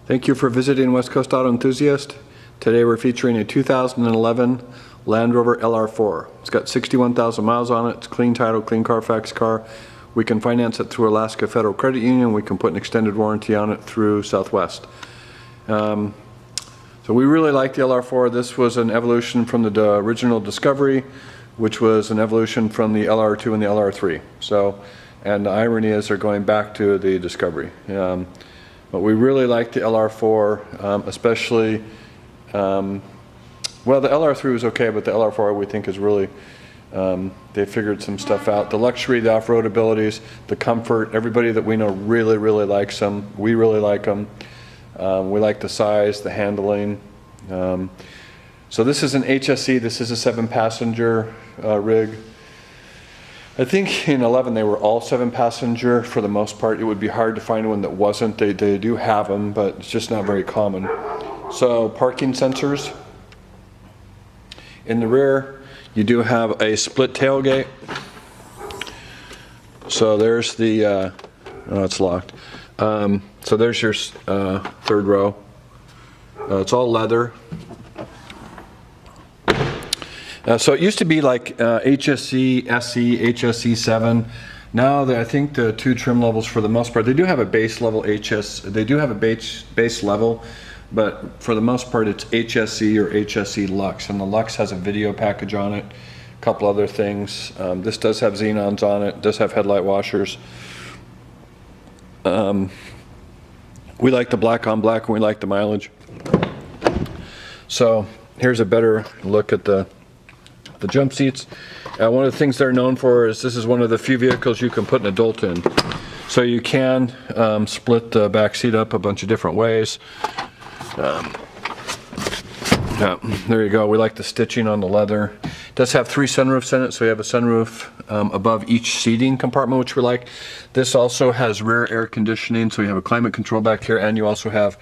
Thank you for visiting West Coast Auto Enthusiast. Today we're featuring a 2011 Land Rover LR4. It's got 61,000 miles on it. It's clean title, clean Carfax car. We can finance it through Alaska Federal Credit Union. We can put an extended warranty on it through Southwest. So we really like the LR4. This was an evolution from the original Discovery, which was an evolution from the LR2 and the LR3. And the irony is they're going back to the Discovery. But we really like the LR4, especially, well, the LR3 was okay, but the LR4 we think is really, they figured some stuff out. The luxury, the off-road abilities, the comfort, everybody that we know really, really likes them. We really like them. We like the size, the handling. So this is an HSE, this is a 7-passenger rig. I think in 11 they were all 7-passenger for the most part. It would be hard to find one that wasn't. They do have them, but it's just not very common. So parking sensors. In the rear, you do have a split tailgate. So there's the, oh, it's locked. So there's your third row. It's all leather. So it used to be like HSE, SE, HSE 7. Now I think the two trim levels for the most part, they do have a base level they do have a base level, but for the most part it's HSE or HSE Lux, and the Lux has a video package on it, a couple other things. This does have xenons on it, does have headlight washers. We like the black on black and we like the mileage. So here's a better look at the jump seats. One of the things they're known for is this is one of the few vehicles you can put an adult in. So you can split the back seat up a bunch of different ways. There you go. We like the stitching on the leather. It does have 3 sunroofs in it, so you have a sunroof above each seating compartment, which we like. This also has rear air conditioning, so you have a climate control back here, and you also have,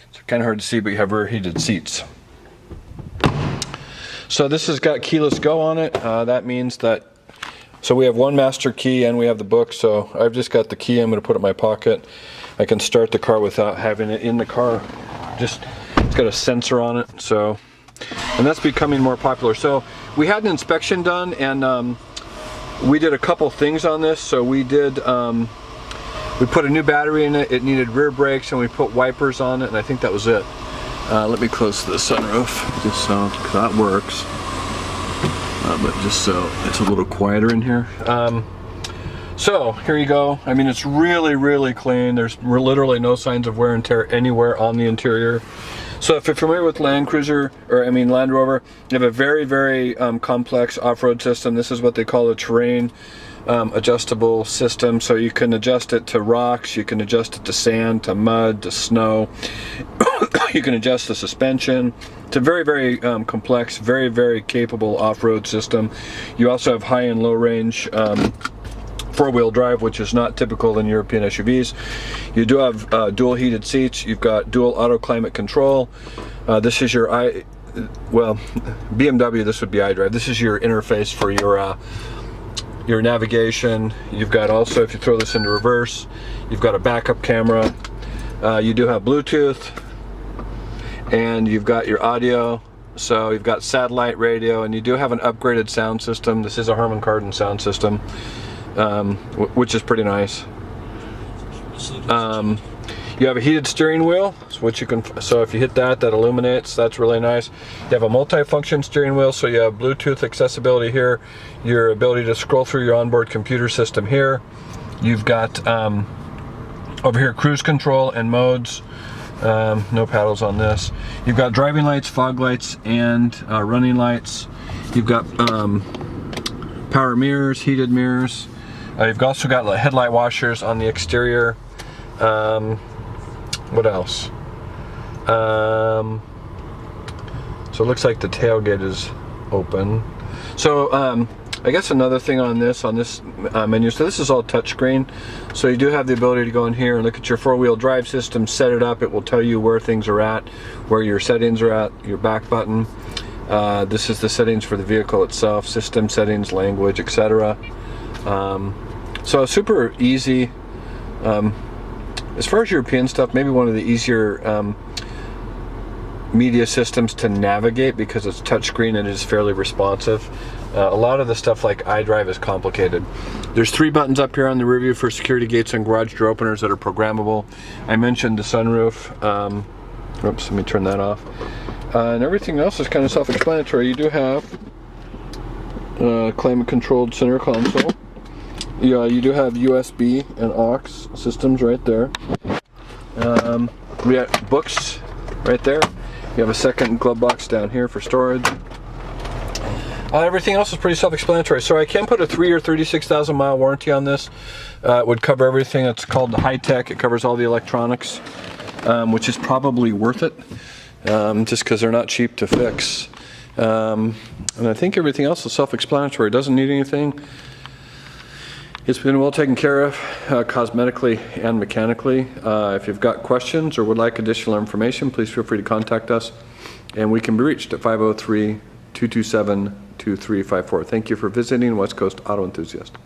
it's kind of hard to see, but you have rear heated seats. So this has got keyless go on it. That means that, so we have one master key and we have the book. So I've just got the key, I'm going to put it in my pocket. I can start the car without having it in the car. It's got a sensor on it. So, and that's becoming more popular. So we had an inspection done, and we did a couple things on this. So we did, we put a new battery in it. It needed rear brakes, and we put wipers on it, and I think that was it. Let me close the sunroof just so that works, but just so it's a little quieter in here. So here you go. I mean, it's really, really clean. There's literally no signs of wear and tear anywhere on the interior. So if you're familiar with Land Rover, you have a very, very complex off-road system. This is what they call a terrain adjustable system. So you can adjust it to rocks, you can adjust it to sand, to mud, to snow. You can adjust the suspension. It's a very, very complex, very, very capable off-road system. You also have high and low range four-wheel drive, which is not typical in European SUVs. You do have dual heated seats. You've got dual auto climate control. This is your BMW, this would be iDrive. This is your interface for your navigation. You've got also, if you throw this into reverse, you've got a backup camera. You do have Bluetooth, and you've got your audio. So you've got satellite radio, and you do have an upgraded sound system. This is a Harman Kardon sound system, which is pretty nice. You have a heated steering wheel, which you can, so if you hit that, that illuminates. That's really nice. You have a multi-function steering wheel, so you have Bluetooth accessibility here, your ability to scroll through your onboard computer system here. You've got over here cruise control and modes. No paddles on this. You've got driving lights, fog lights, and running lights. You've got power mirrors, heated mirrors. You've also got headlight washers on the exterior. What else? So it looks like the tailgate is open. So I guess another thing on this menu, so this is all touchscreen. So you do have the ability to go in here and look at your four-wheel drive system, set it up. It will tell you where things are at, where your settings are at, your back button. This is the settings for the vehicle itself, system settings, language, etc. So super easy. As far as European stuff, maybe one of the easier media systems to navigate because it's touchscreen and it is fairly responsive. A lot of the stuff like iDrive is complicated. There's 3 buttons up here on the rear view for security gates and garage door openers that are programmable. I mentioned the sunroof. Oops, let me turn that off. And everything else is kind of self-explanatory. You do have climate-controlled center console. Yeah, you do have USB and aux systems right there. We got books right there. You have a second glove box down here for storage. Everything else is pretty self-explanatory. So I can put a 3 or 36,000 mile warranty on this. It would cover everything. It's called the high tech. It covers all the electronics, which is probably worth it, just because they're not cheap to fix. And I think everything else is self-explanatory. It doesn't need anything. It's been well taken care of, cosmetically and mechanically. If you've got questions or would like additional information, please feel free to contact us. And we can be reached at 503-227-2354. Thank you for visiting West Coast Auto Enthusiast.